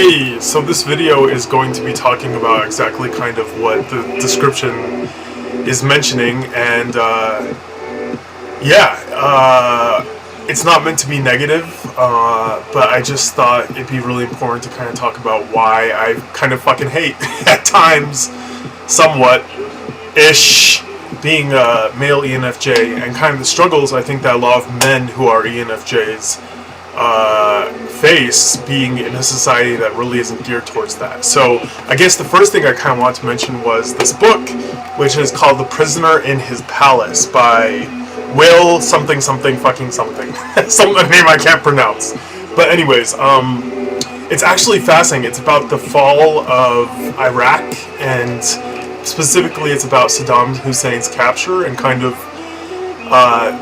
Hey, so this video is going to be talking about exactly kind of what the description is mentioning, and it's not meant to be negative, but I just thought it'd be really important to kind of talk about why I kind of fucking hate, at times, somewhat, ish, being a male ENFJ, and kind of the struggles I think that a lot of men who are ENFJs face being in a society that really isn't geared towards that. So I guess the first thing I kind of want to mention was this book, which is called The Prisoner in His Palace by Will something something fucking something. Some name I can't pronounce. But anyways, it's actually fascinating. It's about the fall of Iraq, and specifically it's about Saddam Hussein's capture and kind of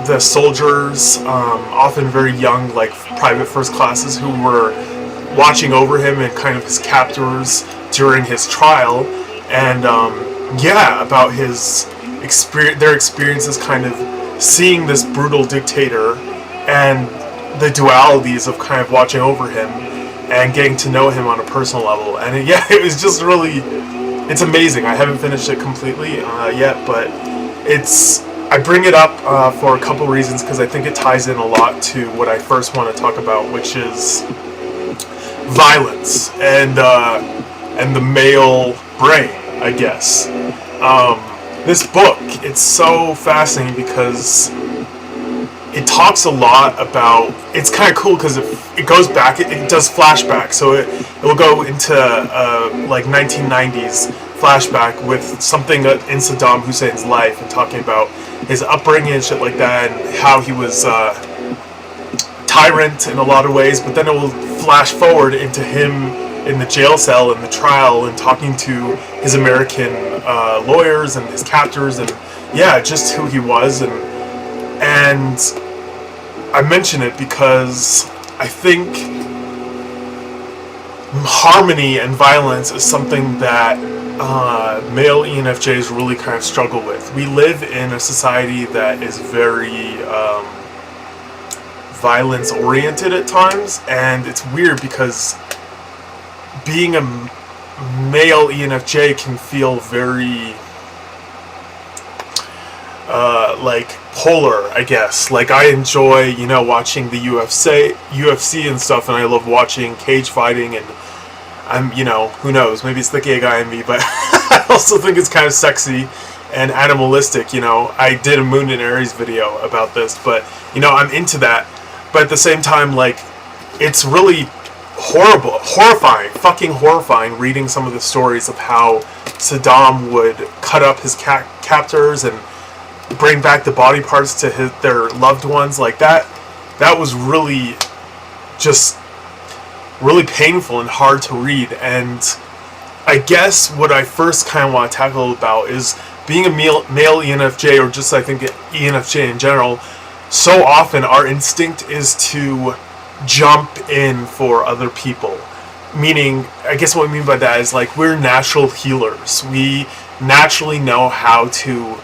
the soldiers, often very young, like private first classes, who were watching over him and kind of his captors during his trial, and about his their experiences, kind of seeing this brutal dictator and the dualities of kind of watching over him and getting to know him on a personal level. And it was just really, it's amazing. I haven't finished it completely yet, but I bring it up for a couple reasons, because I think it ties in a lot to what I first want to talk about, which is violence and the male brain, I guess. This book, it's so fascinating because it talks a lot about, it's kind of cool because it goes back, it does flashbacks, so it will go into like 1990s flashback with something in Saddam Hussein's life, and talking about his upbringing and shit like that, and how he was tyrant in a lot of ways. But then it will flash forward into him in the jail cell in the trial, and talking to his American lawyers and his captors, and just who he was. And I mention it because I think harmony and violence is something that male ENFJs really kind of struggle with. We live in a society that is very violence oriented at times, and it's weird because being a male ENFJ can feel very like polar, I guess. Like, I enjoy, watching the UFC and stuff, and I love watching cage fighting, and I'm, who knows, maybe it's the gay guy in me, but I also think it's kind of sexy and animalistic. I did a Moon and Aries video about this, but, I'm into that. But at the same time, like, it's really horrifying, fucking horrifying, reading some of the stories of how Saddam would cut up his captors and bring back the body parts to their loved ones. Like, that was really just really painful and hard to read. And I guess what I first kind of want to tackle about is being a male ENFJ, or just I think ENFJ in general. So often our instinct is to jump in for other people. Meaning, I guess what I mean by that is, like, we're natural healers. We naturally know how to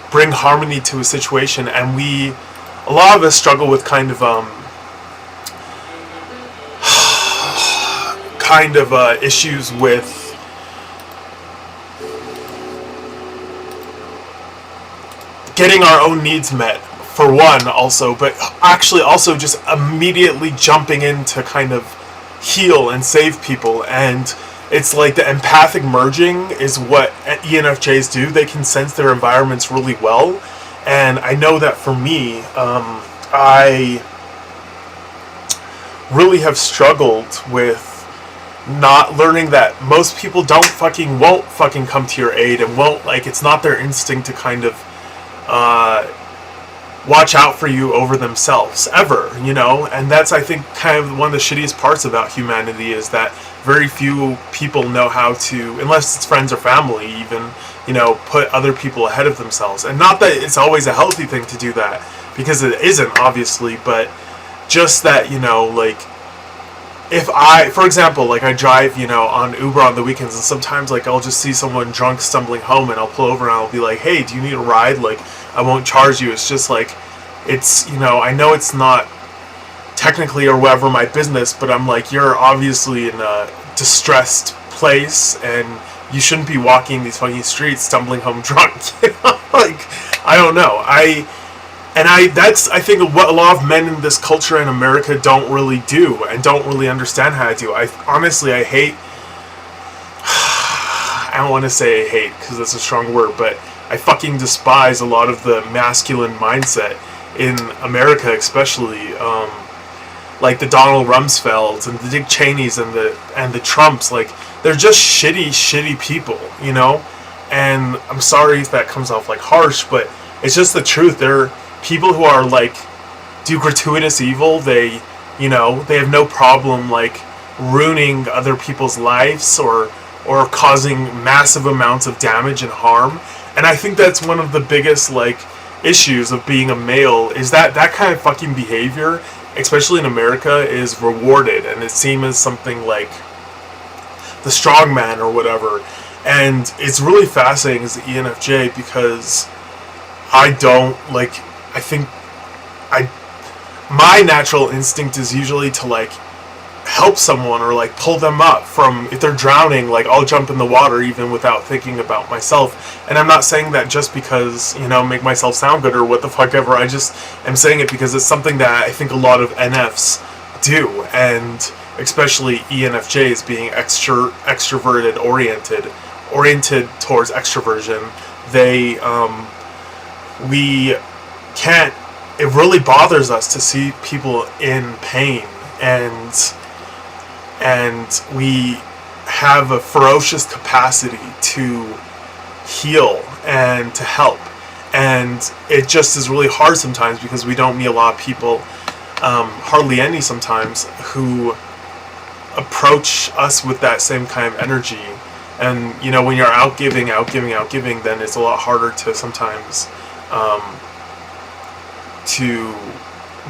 bring harmony to a situation, and a lot of us struggle with kind of issues with getting our own needs met, for one, also, but actually also just immediately jumping in to kind of heal and save people. And it's like the empathic merging is what ENFJs do. They can sense their environments really well, and I know that for me, I really have struggled with not learning that most people won't fucking come to your aid, and won't, like, it's not their instinct to kind of watch out for you over themselves, ever, and that's, I think, kind of one of the shittiest parts about humanity, is that very few people know how to, unless it's friends or family even, put other people ahead of themselves. And not that it's always a healthy thing to do that, because it isn't, obviously, but just that, like, if for example, like, I drive, on Uber on the weekends, and sometimes, like, I'll just see someone drunk stumbling home, and I'll pull over and I'll be like, hey, do you need a ride? Like, I won't charge you. It's just like, it's, I know it's not technically or whatever my business, but I'm like, you're obviously in a distressed place and you shouldn't be walking these fucking streets stumbling home drunk. Like, I don't know. That's, I think, what a lot of men in this culture in America don't really do and don't really understand how to do. I hate, I don't want to say I hate because that's a strong word, but I fucking despise a lot of the masculine mindset in America, especially, like the Donald Rumsfelds and the Dick Cheneys and the Trumps. Like, they're just shitty people, you know? And I'm sorry if that comes off like harsh, but it's just the truth. They're people who are like, do gratuitous evil. They have no problem like ruining other people's lives or causing massive amounts of damage and harm. And I think that's one of the biggest like issues of being a male, is that kind of fucking behavior, especially in America, is rewarded and it's seen as something like the strong man or whatever. And it's really fascinating as the ENFJ because my natural instinct is usually to like help someone or like pull them up from, if they're drowning, like I'll jump in the water even without thinking about myself. And I'm not saying that just because, make myself sound good or what the fuck ever. I just am saying it because it's something that I think a lot of NFs do, and especially ENFJs being extroverted oriented towards extroversion. It really bothers us to see people in pain, and we have a ferocious capacity to heal and to help. And it just is really hard sometimes because we don't meet a lot of people, hardly any sometimes, who approach us with that same kind of energy. And, when you're out giving, then it's a lot harder to sometimes to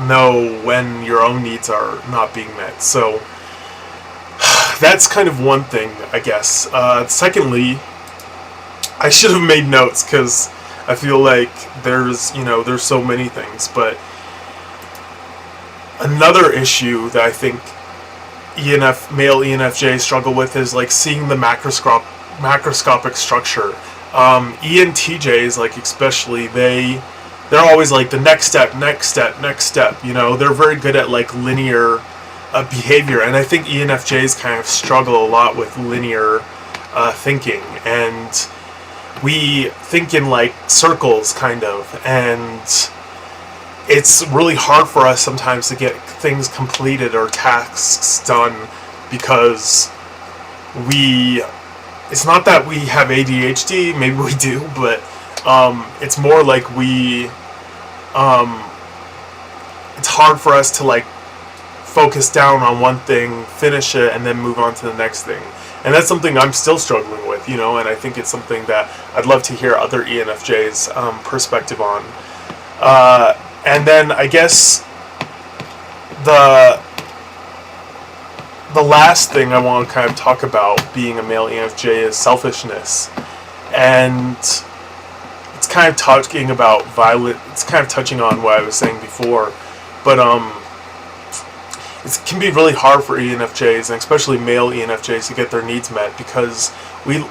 know when your own needs are not being met. So that's kind of one thing, I guess. Secondly, I should have made notes because I feel like there's so many things. But another issue that I think male ENFJs struggle with is like seeing the macroscopic structure. ENTJs, like especially, they're always like the next step. They're very good at like linear behavior, and I think ENFJs kind of struggle a lot with linear thinking, and we think in like circles kind of, and it's really hard for us sometimes to get things completed or tasks done because it's not that we have ADHD, maybe we do, but it's more like it's hard for us to like focus down on one thing, finish it, and then move on to the next thing. And that's something I'm still struggling with, and I think it's something that I'd love to hear other ENFJs' perspective on. And then I guess the last thing I want to kind of talk about being a male ENFJ is selfishness. And it's kind of talking about it's kind of touching on what I was saying before, but it can be really hard for ENFJs, and especially male ENFJs, to get their needs met because a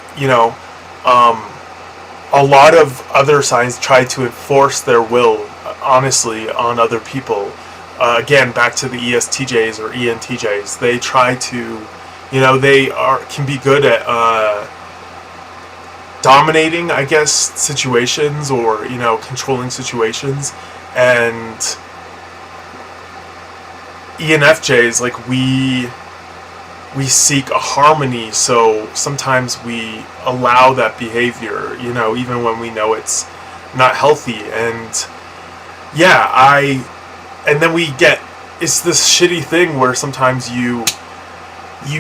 lot of other signs try to enforce their will, honestly, on other people. Again, back to the ESTJs or ENTJs, they try to, can be good at dominating, I guess, situations or, controlling situations. And ENFJs, like, we seek a harmony, so sometimes we allow that behavior, even when we know it's not healthy. And and then it's this shitty thing where sometimes you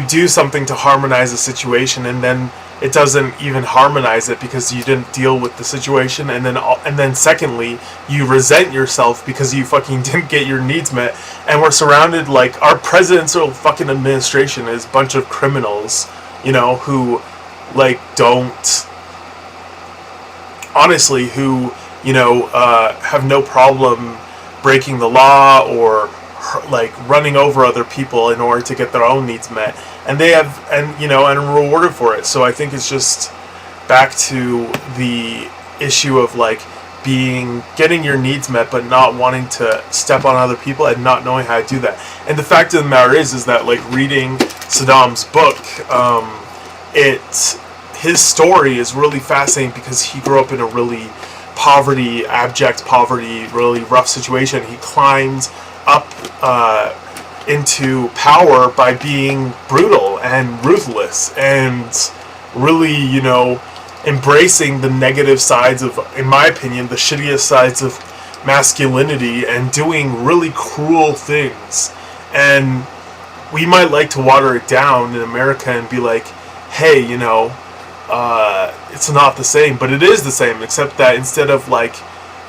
do something to harmonize a situation, and then it doesn't even harmonize it because you didn't deal with the situation, and then secondly, you resent yourself because you fucking didn't get your needs met. And we're surrounded, like, our presidential fucking administration is a bunch of criminals, who, like, don't, honestly, who, have no problem breaking the law or like running over other people in order to get their own needs met, and they have, and rewarded for it. So I think it's just back to the issue of like getting your needs met but not wanting to step on other people and not knowing how to do that. And the fact of the matter is that like reading Saddam's book, his story is really fascinating because he grew up in a really abject poverty, really rough situation. He climbed up into power by being brutal and ruthless and really, embracing the negative sides of, in my opinion, the shittiest sides of masculinity and doing really cruel things. And we might like to water it down in America and be like, hey, it's not the same, but it is the same, except that instead of like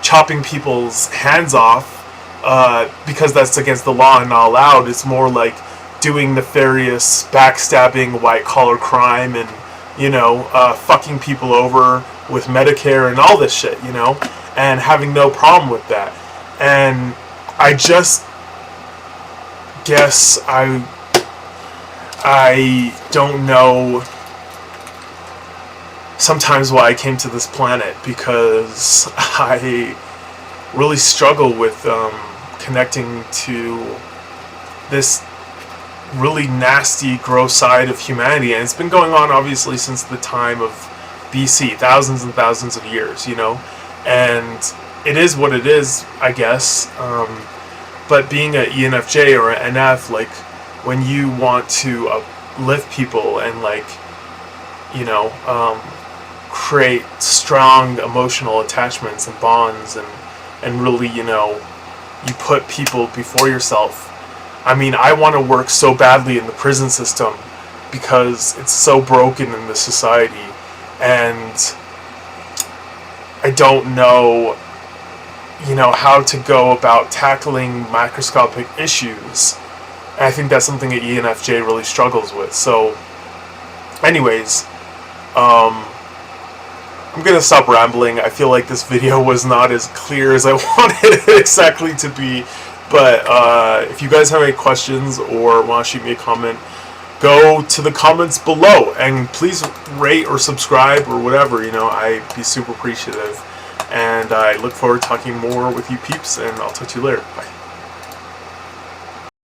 chopping people's hands off because that's against the law and not allowed, it's more like doing nefarious backstabbing, white collar crime, and fucking people over with Medicare and all this shit, and having no problem with that. And I just guess I don't know sometimes why I came to this planet, because I really struggle with connecting to this really nasty, gross side of humanity, and it's been going on obviously since the time of BC, thousands and thousands of years, and it is what it is, I guess. But being an ENFJ or an NF, like when you want to uplift people and like create strong emotional attachments and bonds, and really you put people before yourself. I mean, I want to work so badly in the prison system because it's so broken in this society, and I don't know, how to go about tackling microscopic issues. And I think that's something that ENFJ really struggles with. So, anyways, I'm going to stop rambling. I feel like this video was not as clear as I wanted it exactly to be. But if you guys have any questions or want to shoot me a comment, go to the comments below. And please rate or subscribe or whatever, I'd be super appreciative. And I look forward to talking more with you peeps, and I'll talk to you later. Bye.